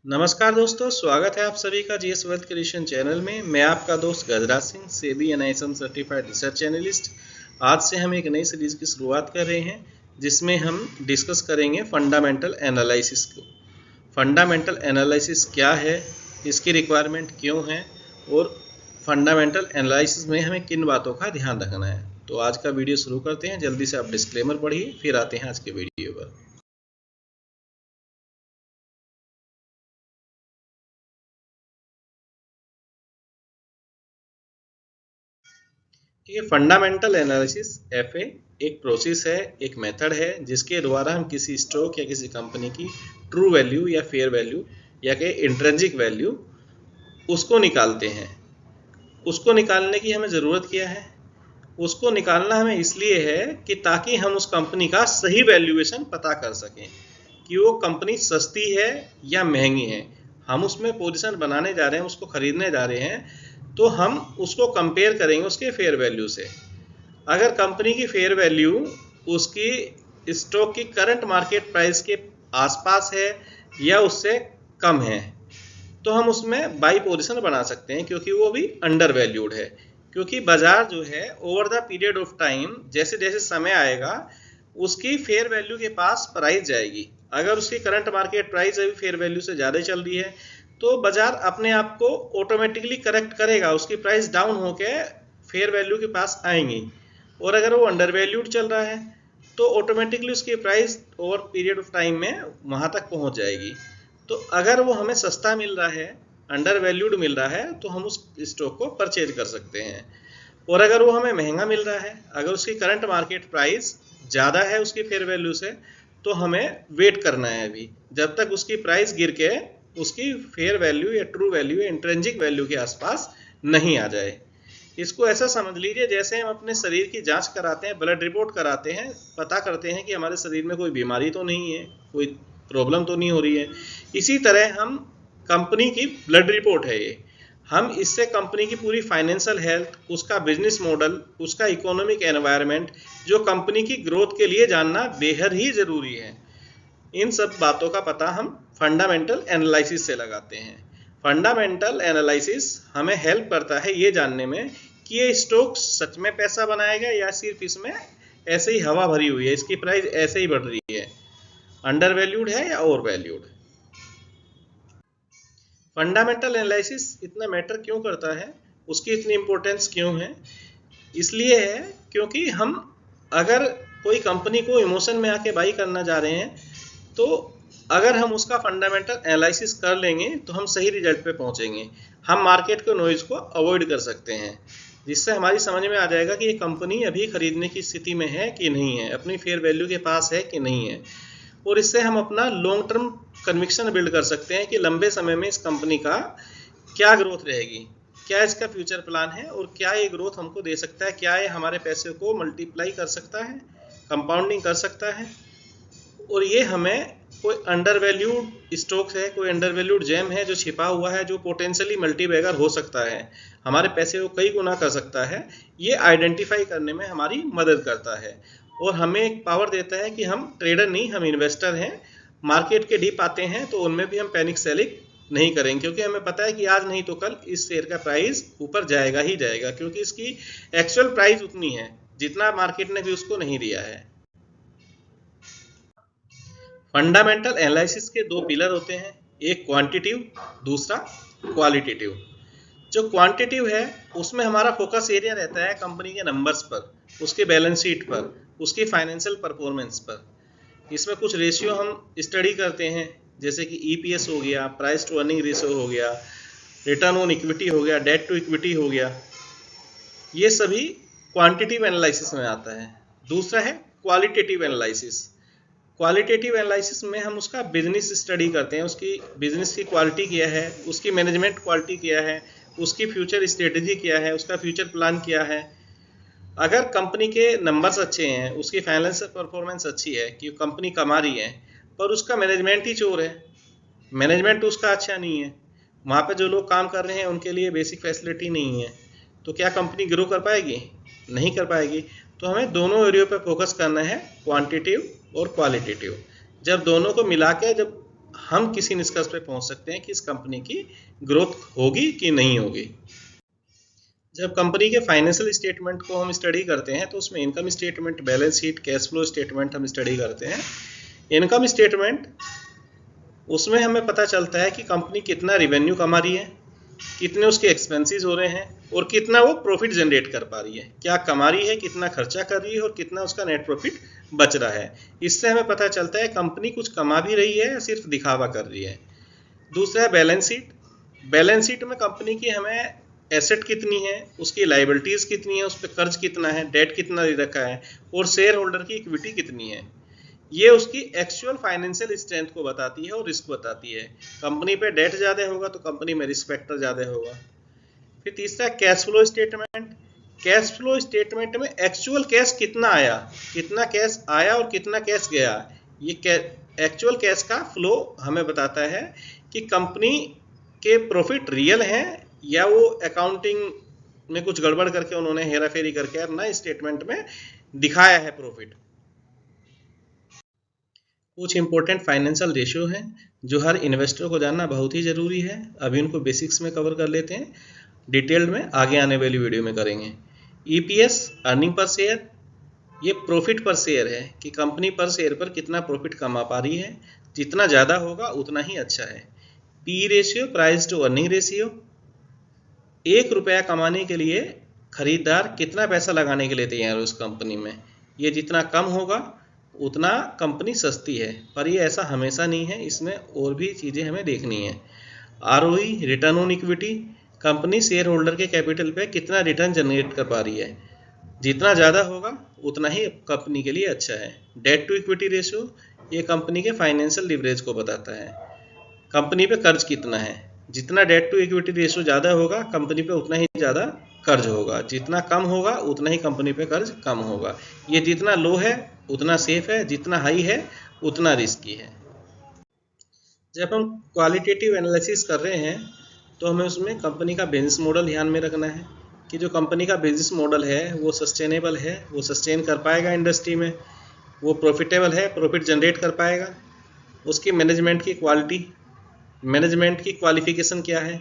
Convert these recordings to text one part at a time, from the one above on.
नमस्कार दोस्तों, स्वागत है आप सभी का जीएस वेल्थ क्रिएशन चैनल में। मैं आपका दोस्त Gajraj Singh, SEBI NISM certified research analyst. आज से हम एक नई सीरीज की शुरुआत कर रहे हैं जिसमें हम डिस्कस करेंगे फंडामेंटल एनालिसिस को। फंडामेंटल एनालिसिस क्या है, इसकी रिक्वायरमेंट क्यों है और फंडामेंटल एनालिसिस में हमें किन बातों का ध्यान रखना है। तो आज का वीडियो शुरू करते हैं। जल्दी से आप डिस्क्लेमर पढ़िए, फिर आते हैं आज के वीडियो पर। ये फंडामेंटल एनालिसिस एफए एक प्रोसेस है, एक मेथड है जिसके द्वारा हम किसी स्टॉक या किसी कंपनी की ट्रू वैल्यू या फेयर वैल्यू या के इंट्रिंसिक वैल्यू उसको निकालते हैं। उसको निकालने की हमें ज़रूरत क्या है? उसको निकालना हमें इसलिए है कि ताकि हम उस कंपनी का सही वैल्यूएशन पता कर सकें कि वो कंपनी सस्ती है या महंगी है। हम उसमें पोजीशन बनाने जा रहे हैं, उसको खरीदने जा रहे हैं, तो हम उसको कंपेयर करेंगे उसके फेयर वैल्यू से। अगर कंपनी की फेयर वैल्यू उसकी स्टॉक की करंट मार्केट प्राइस के आसपास है या उससे कम है तो हम उसमें बाई पोजीशन बना सकते हैं, क्योंकि वो भी अंडर वैल्यूड है। क्योंकि बाजार जो है over the period of time, जैसे जैसे समय आएगा उसकी फेयर वैल्यू के पास प्राइस जाएगी। अगर उसकी करंट मार्केट प्राइस अभी फेयर वैल्यू से ज़्यादा चल रही है तो बाजार अपने आप को ऑटोमेटिकली करेक्ट करेगा, उसकी प्राइस डाउन होके फेयर वैल्यू के पास आएंगी। और अगर वो अंडर वैल्यूड चल रहा है तो ऑटोमेटिकली उसकी price over period of time में वहाँ तक पहुँच जाएगी। तो अगर वो हमें सस्ता मिल रहा है, अंडर वैल्यूड मिल रहा है, तो हम उस स्टॉक को परचेज कर सकते हैं। और अगर वो हमें महंगा मिल रहा है, अगर उसकी करंट मार्केट प्राइस ज़्यादा है उसकी फेयर वैल्यू से, तो हमें वेट करना है अभी जब तक उसकी प्राइस गिर के उसकी फेयर वैल्यू या ट्रू वैल्यू या इंट्रिंसिक वैल्यू के आसपास नहीं आ जाए। इसको ऐसा समझ लीजिए जैसे हम अपने शरीर की जांच कराते हैं, ब्लड रिपोर्ट कराते हैं, पता करते हैं कि हमारे शरीर में कोई बीमारी तो नहीं है, कोई प्रॉब्लम तो नहीं हो रही है। इसी तरह हम कंपनी की ब्लड रिपोर्ट है ये, हम इससे कंपनी की पूरी फाइनेंशियल हेल्थ, उसका बिजनेस मॉडल, उसका इकोनॉमिक एनवायरनमेंट, जो कंपनी की ग्रोथ के लिए जानना बेहद ही ज़रूरी है। इन सब बातों का पता हम फंडामेंटल एनालिसिस से लगाते हैं। फंडामेंटल एनालिसिस हमें हेल्प करता है ये जानने में कि ये स्टॉक सच में पैसा बनाएगा या सिर्फ इसमें ऐसे ही हवा भरी हुई है, इसकी प्राइस ऐसे ही बढ़ रही है, अंडर वैल्यूड है या ओवर वैल्यूड। फंडामेंटल एनालिसिस इतना मैटर क्यों करता है, उसकी इतनी इंपॉर्टेंस क्यों है? इसलिए है क्योंकि हम अगर कोई कंपनी को इमोशन में आके बाई करना जा रहे हैं तो अगर हम उसका फंडामेंटल एनालिसिस कर लेंगे तो हम सही रिजल्ट पे पहुंचेंगे। हम मार्केट के नॉइज को अवॉइड कर सकते हैं, जिससे हमारी समझ में आ जाएगा कि ये कंपनी अभी खरीदने की स्थिति में है कि नहीं है, अपनी फेयर वैल्यू के पास है कि नहीं है। और इससे हम अपना लॉन्ग टर्म कन्विक्शन बिल्ड कर सकते हैं कि लंबे समय में इस कंपनी का क्या ग्रोथ रहेगी, क्या इसका फ्यूचर प्लान है और क्या ये ग्रोथ हमको दे सकता है, क्या ये हमारे पैसे को मल्टीप्लाई कर सकता है, कंपाउंडिंग कर सकता है। और ये हमें कोई अंडर वैल्यूड स्टॉक है, कोई अंडर वैल्यूड जेम है जो छिपा हुआ है, जो पोटेंशियली मल्टीबैगर हो सकता है, हमारे पैसे को कई गुना कर सकता है, ये आइडेंटिफाई करने में हमारी मदद करता है। और हमें एक पावर देता है कि हम ट्रेडर नहीं, हम इन्वेस्टर हैं। मार्केट के डिप आते हैं तो उनमें भी हम पैनिक सेलिंग नहीं करेंगे, क्योंकि हमें पता है कि आज नहीं तो कल इस शेयर का प्राइस ऊपर जाएगा ही जाएगा, क्योंकि इसकी एक्चुअल प्राइस उतनी है जितना मार्केट ने भी उसको नहीं दिया है। फंडामेंटल एनालिसिस के दो पिलर होते हैं, एक क्वांटिटिव, दूसरा क्वालिटेटिव। जो क्वांटिटिव है उसमें हमारा फोकस एरिया रहता है कंपनी के नंबर्स पर, उसके बैलेंस शीट पर, उसकी फाइनेंशियल परफॉर्मेंस पर। इसमें कुछ रेशियो हम स्टडी करते हैं, जैसे कि ईपीएस हो गया, प्राइस टू अर्निंग रेशियो हो गया, रिटर्न ऑन इक्विटी हो गया, डेट टू इक्विटी हो गया। ये सभी क्वांटिटिव एनालिसिस में आता है। दूसरा है क्वालिटेटिव एनालिसिस। क्वालिटेटिव एनालिसिस में हम उसका बिजनेस स्टडी करते हैं, उसकी बिजनेस की क्वालिटी क्या है, उसकी मैनेजमेंट क्वालिटी क्या है, उसकी फ्यूचर स्ट्रेटेजी क्या है, उसका फ्यूचर प्लान क्या है। अगर कंपनी के नंबर्स अच्छे हैं, उसकी फाइनेंशियल परफॉर्मेंस अच्छी है कि कंपनी कमा रही है, पर उसका मैनेजमेंट ही चोर है, मैनेजमेंट उसका अच्छा नहीं है, वहाँ पे जो लोग काम कर रहे हैं उनके लिए बेसिक फैसिलिटी नहीं है, तो क्या कंपनी ग्रो कर पाएगी? नहीं कर पाएगी। तो हमें दोनों एरिया पे फोकस करना है, क्वांटिटिव और क्वालिटेटिव। जब दोनों को मिला के जब हम किसी निष्कर्ष पे पहुंच सकते हैं कि इस कंपनी की ग्रोथ होगी कि नहीं होगी। जब कंपनी के फाइनेंशियल स्टेटमेंट को हम स्टडी करते हैं तो उसमें income statement, balance sheet, cash flow statement हम स्टडी करते हैं। इनकम स्टेटमेंट, उसमें हमें पता चलता है कि कंपनी कितना रिवेन्यू कमा रही है, कितने उसके एक्सपेंसेस हो रहे हैं और कितना वो प्रॉफिट जनरेट कर पा रही है, क्या कमा रही है, कितना खर्चा कर रही है और कितना उसका नेट प्रॉफिट बच रहा है। इससे हमें पता चलता है कंपनी कुछ कमा भी रही है या सिर्फ दिखावा कर रही है। दूसरा है बैलेंस शीट। बैलेंस शीट में कंपनी की हमें एसेट कितनी है, उसकी लाइबिलिटीज कितनी है, उस पर कर्ज कितना है, डेट कितना दे रखा है और शेयर होल्डर की इक्विटी कितनी है। ये उसकी एक्चुअल फाइनेंशियल स्ट्रेंथ को बताती है और रिस्क बताती है। कंपनी पे डेट ज़्यादा होगा तो कंपनी में रिस्क फैक्टर ज़्यादा होगा। फिर तीसरा cash flow statement. Cash flow statement में एक्चुअल कैश कितना आया और कितना कैश गया, ये एक्चुअल कैश का फ्लो हमें बताता है कि कंपनी के प्रॉफिट रियल हैं या वो अकाउंटिंग में कुछ गड़बड़ करके उन्होंने हेरा फेरी करके अपना स्टेटमेंट में दिखाया है प्रॉफिट। कुछ इंपॉर्टेंट फाइनेंशियल रेशियो हैं जो हर इन्वेस्टर को जानना बहुत ही ज़रूरी है। अभी उनको बेसिक्स में कवर कर लेते हैं, डिटेल्ड में आगे आने वाली वीडियो में करेंगे। ईपीएस, अर्निंग पर शेयर, ये प्रॉफिट पर शेयर है कि कंपनी पर शेयर पर कितना प्रॉफिट कमा पा रही है, जितना ज़्यादा होगा उतना ही अच्छा है। P ratio, price to earning ratio, 1 रुपया कमाने के लिए खरीदार कितना पैसा लगाने के लिए तैयार है उस कंपनी में। ये जितना कम होगा उतना कंपनी सस्ती है, पर ये ऐसा हमेशा नहीं है, इसमें और भी चीज़ें हमें देखनी है। ROE, return on equity, company share holder के कैपिटल पे कितना रिटर्न जनरेट कर पा रही है, जितना ज़्यादा होगा उतना ही कंपनी के लिए अच्छा है। डेट टू इक्विटी रेशियो, ये कंपनी के फाइनेंशियल लिवरेज को बताता है। कंपनी पे कर्ज कितना है, जितना डेट टू इक्विटी रेशियो ज़्यादा होगा कंपनी पे उतना ही ज़्यादा कर्ज होगा, जितना कम होगा उतना ही कंपनी पे कर्ज कम होगा। ये जितना लो है उतना सेफ है, जितना हाई है उतना रिस्की है। जब हम क्वालिटेटिव एनालिसिस कर रहे हैं तो हमें उसमें कंपनी का बिजनेस मॉडल ध्यान में रखना है कि जो कंपनी का बिजनेस मॉडल है वो सस्टेनेबल है, वो सस्टेन कर पाएगा इंडस्ट्री में, वो प्रॉफिटेबल है, प्रॉफिट जनरेट कर पाएगा। उसकी मैनेजमेंट की क्वालिटी, मैनेजमेंट की क्वालिफिकेशन क्या है,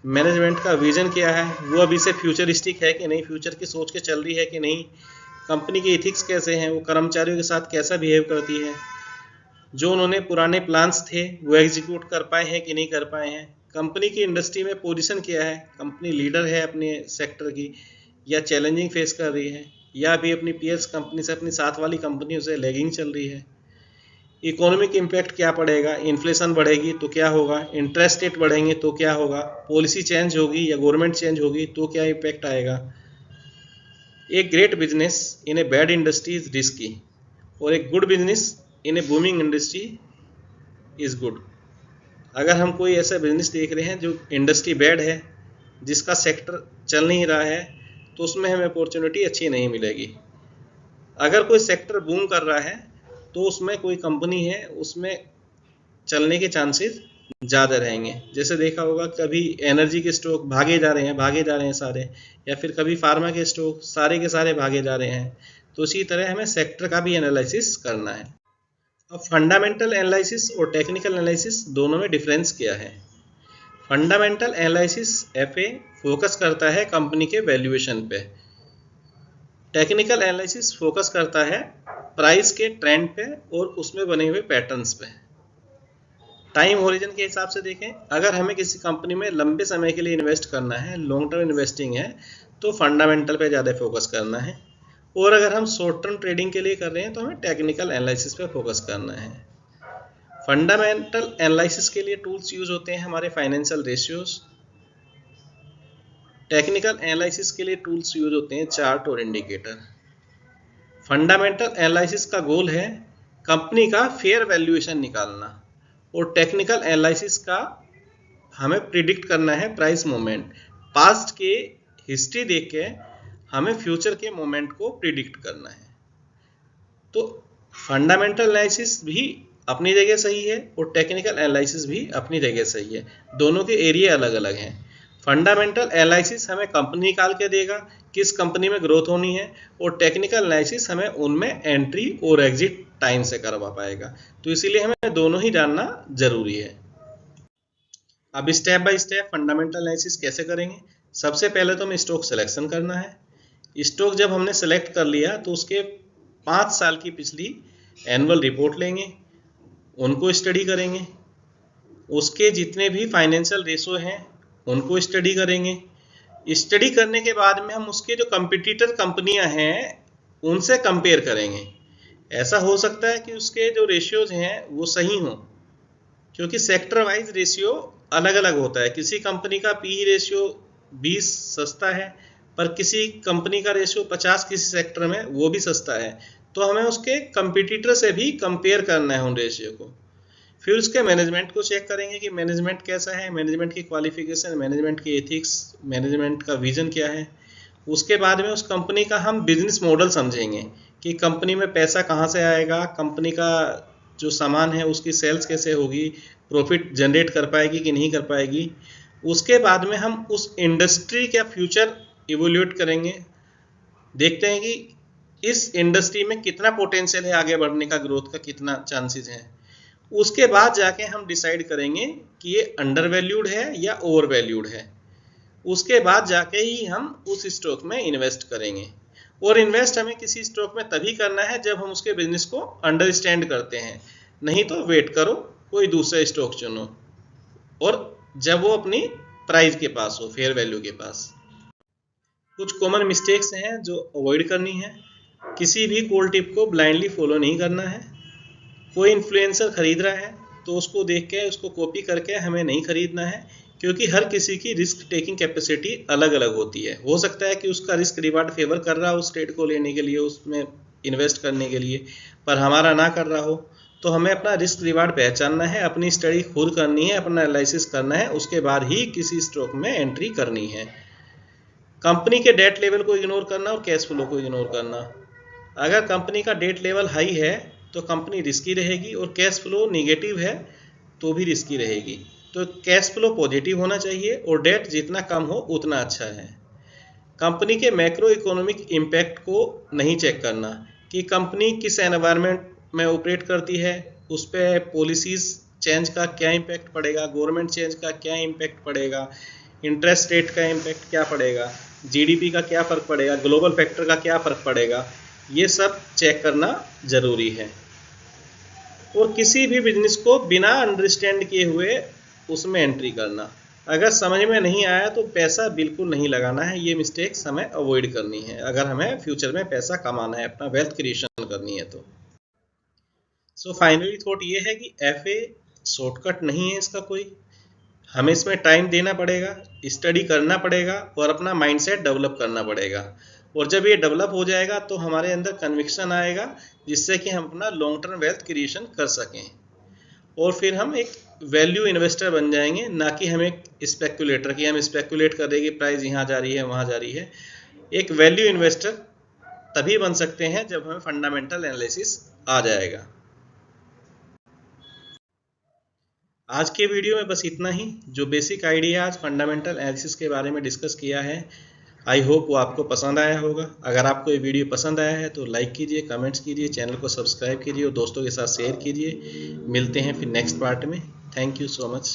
मैनेजमेंट का विजन क्या है, वो अभी से फ्यूचरिस्टिक है कि नहीं, फ्यूचर की सोच के चल रही है कि नहीं, कंपनी के इथिक्स कैसे हैं, वो कर्मचारियों के साथ कैसा बिहेव करती है, जो उन्होंने पुराने प्लान्स थे वो एग्जीक्यूट कर पाए हैं कि नहीं कर पाए हैं, कंपनी की इंडस्ट्री में पोजीशन क्या है, कंपनी लीडर है अपने सेक्टर की या चैलेंजिंग फेस कर रही है या भी अपनी पीएस कंपनी से, अपनी साथ वाली कंपनियों से लैगिंग चल रही है। इकोनॉमिक इम्पैक्ट क्या पड़ेगा, इन्फ्लेशन बढ़ेगी तो क्या होगा, इंटरेस्ट रेट बढ़ेंगे तो क्या होगा, पॉलिसी चेंज होगी या गवर्नमेंट चेंज होगी तो क्या इम्पैक्ट आएगा। एक great business in a bad industry is risky और एक good business in A booming industry is good. अगर हम कोई ऐसा बिजनेस देख रहे हैं जो इंडस्ट्री बैड है, जिसका सेक्टर चल नहीं रहा है, तो उसमें हमें अपॉर्चुनिटी अच्छी नहीं मिलेगी। अगर कोई सेक्टर बूम कर रहा है तो उसमें कोई कंपनी है, उसमें चलने के चांसेस ज़्यादा रहेंगे। जैसे देखा होगा कभी एनर्जी के स्टॉक भागे जा रहे हैं सारे, या फिर कभी फार्मा के स्टॉक सारे के सारे भागे जा रहे हैं। तो इसी तरह हमें सेक्टर का भी एनालिसिस करना है। अब फंडामेंटल एनालिसिस और टेक्निकल एनालिसिस दोनों में डिफरेंस क्या है। फंडामेंटल एनालिसिस एफए फोकस करता है कंपनी के वैल्यूएशन पे, टेक्निकल एनालिसिस फोकस करता है प्राइस के ट्रेंड पे और उसमें बने हुए पैटर्न्स पे। टाइम होरिजन के हिसाब से देखें, अगर हमें किसी कंपनी में लंबे समय के लिए इन्वेस्ट करना है, लॉन्ग टर्म इन्वेस्टिंग है, तो फंडामेंटल पे ज़्यादा फोकस करना है, और अगर हम शॉर्ट टर्म ट्रेडिंग के लिए कर रहे हैं तो हमें टेक्निकल एनालिसिस पे फोकस करना है। फंडामेंटल एनालिसिस के लिए टूल्स यूज होते हैं हमारे फाइनेंशियल रेशियोज, टेक्निकल एनालिसिस के लिए टूल्स यूज होते हैं चार्ट और इंडिकेटर। फंडामेंटल एनालिसिस का गोल है कंपनी का फेयर वैल्यूएशन निकालना, और टेक्निकल एनालिसिस का हमें प्रिडिक्ट करना है प्राइस मूवमेंट। पास्ट के हिस्ट्री देख के हमें फ्यूचर के मोमेंट को प्रिडिक्ट करना है। तो फंडामेंटल एनालिसिस भी अपनी जगह सही है और टेक्निकल एनालिसिस भी अपनी जगह सही है, दोनों के एरिया अलग अलग हैं। फंडामेंटल एनालिसिस हमें कंपनी निकाल के देगा किस कंपनी में ग्रोथ होनी है, और टेक्निकल एनालिसिस हमें उनमें एंट्री और एग्जिट टाइम से करवा पाएगा। तो इसीलिए हमें दोनों ही जानना जरूरी है। अब step by step fundamental analysis कैसे करेंगे। सबसे पहले तो हमें स्टॉक सिलेक्शन करना है। स्टॉक जब हमने सेलेक्ट कर लिया तो उसके 5 साल की पिछली एनुअल रिपोर्ट लेंगे, उनको स्टडी करेंगे, उसके जितने भी फाइनेंशियल रेशो हैं उनको स्टडी करेंगे। स्टडी करने के बाद में हम उसके जो कंपटीटर कंपनियां हैं उनसे कंपेयर करेंगे। ऐसा हो सकता है कि उसके जो रेशियोज हैं वो सही हों, क्योंकि सेक्टर वाइज रेशियो अलग अलग होता है। किसी कंपनी का पी रेशियो 20 सस्ता है, पर किसी कंपनी का रेशियो 50 किसी सेक्टर में वो भी सस्ता है। तो हमें उसके कंपटीटर से भी कंपेयर करना है उन रेशियो को। फिर उसके मैनेजमेंट को चेक करेंगे कि मैनेजमेंट कैसा है, मैनेजमेंट की क्वालिफिकेशन, मैनेजमेंट की एथिक्स, मैनेजमेंट का विजन क्या है। उसके बाद में उस कंपनी का हम बिजनेस मॉडल समझेंगे कि कंपनी में पैसा कहाँ से आएगा, कंपनी का जो सामान है उसकी सेल्स कैसे होगी, प्रॉफिट जनरेट कर पाएगी कि नहीं कर पाएगी। उसके बाद में हम उस इंडस्ट्री का फ्यूचर इवोल्यूट करेंगे, देखते हैं कि इस इंडस्ट्री में कितना पोटेंशियल है आगे बढ़ने का, ग्रोथ का कितना चांसेस है। उसके बाद जाके हम डिसाइड करेंगे कि ये अंडर वैल्यूड है या ओवर वैल्यूड है। उसके बाद जाके ही हम उस स्टॉक में इन्वेस्ट करेंगे। और इन्वेस्ट हमें किसी स्टॉक में तभी करना है जब हम उसके बिजनेस को अंडरस्टैंड करते हैं, नहीं तो वेट करो, कोई दूसरा स्टॉक चुनो, और जब वो अपनी प्राइस के पास हो, फेयर वैल्यू के पास। कुछ कॉमन मिस्टेक्स हैं जो अवॉइड करनी है। किसी भी कॉल टिप को ब्लाइंडली फॉलो नहीं करना है। कोई इन्फ्लुएंसर खरीद रहा है तो उसको देख के, उसको कॉपी करके हमें नहीं खरीदना है, क्योंकि हर किसी की रिस्क टेकिंग कैपेसिटी अलग अलग होती है। हो सकता है कि उसका रिस्क रिवार्ड फेवर कर रहा हो उस ट्रेड को लेने के लिए, उसमें इन्वेस्ट करने के लिए, पर हमारा ना कर रहा हो। तो हमें अपना रिस्क रिवार्ड पहचानना है, अपनी स्टडी खुद करनी है, अपना एनालिसिस करना है, उसके बाद ही किसी स्टॉक में एंट्री करनी है। कंपनी के डेट लेवल को इग्नोर करना और कैश फ्लो को इग्नोर करना। अगर कंपनी का डेट लेवल हाई है तो कंपनी रिस्की रहेगी, और कैश फ्लो नेगेटिव है तो भी रिस्की रहेगी। तो कैश फ्लो पॉजिटिव होना चाहिए और डेट जितना कम हो उतना अच्छा है। कंपनी के मैक्रो इकोनॉमिक इम्पैक्ट को नहीं चेक करना कि कंपनी किस एनवायरनमेंट में ऑपरेट करती है, उस पर पॉलिसीज चेंज का क्या इम्पैक्ट पड़ेगा, गवर्नमेंट चेंज का क्या इम्पैक्ट पड़ेगा, इंटरेस्ट रेट का इम्पैक्ट क्या पड़ेगा, जीडीपी का क्या फ़र्क पड़ेगा, ग्लोबल फैक्टर का क्या फ़र्क पड़ेगा। ये सब चेक करना ज़रूरी है। और किसी भी बिजनेस को बिना अंडरस्टैंड किए हुए उसमें एंट्री करना, अगर समझ में नहीं आया तो पैसा बिल्कुल नहीं लगाना है। ये मिस्टेक्स हमें अवॉइड करनी है अगर हमें फ्यूचर में पैसा कमाना है, अपना वेल्थ क्रिएशन करनी है तो। सो फाइनली थॉट ये है कि एफए शॉर्टकट नहीं है इसका कोई। हमें इसमें टाइम देना पड़ेगा, स्टडी करना पड़ेगा और अपना माइंडसेट डेवलप करना पड़ेगा। और जब ये डेवलप हो जाएगा तो हमारे अंदर कन्विक्शन आएगा, जिससे कि हम अपना लॉन्ग टर्म वेल्थ क्रिएशन कर सकें, और फिर हम एक वैल्यू इन्वेस्टर बन जाएंगे, ना कि हम एक स्पेकुलेटर कि हम स्पेकुलेट कर रहे हैं कि प्राइस यहाँ जा रही है वहाँ जा रही है। एक वैल्यू इन्वेस्टर तभी बन सकते हैं जब हमें फंडामेंटल एनालिसिस आ जाएगा। आज के वीडियो में बस इतना ही। जो बेसिक आइडिया आज फंडामेंटल एनालिसिस के बारे में डिस्कस किया है, आई होप वो आपको पसंद आया होगा। अगर आपको ये वीडियो पसंद आया है तो लाइक कीजिए, कमेंट्स कीजिए, चैनल को सब्सक्राइब कीजिए और दोस्तों के साथ शेयर कीजिए। मिलते हैं फिर नेक्स्ट पार्ट में। Thank you so much.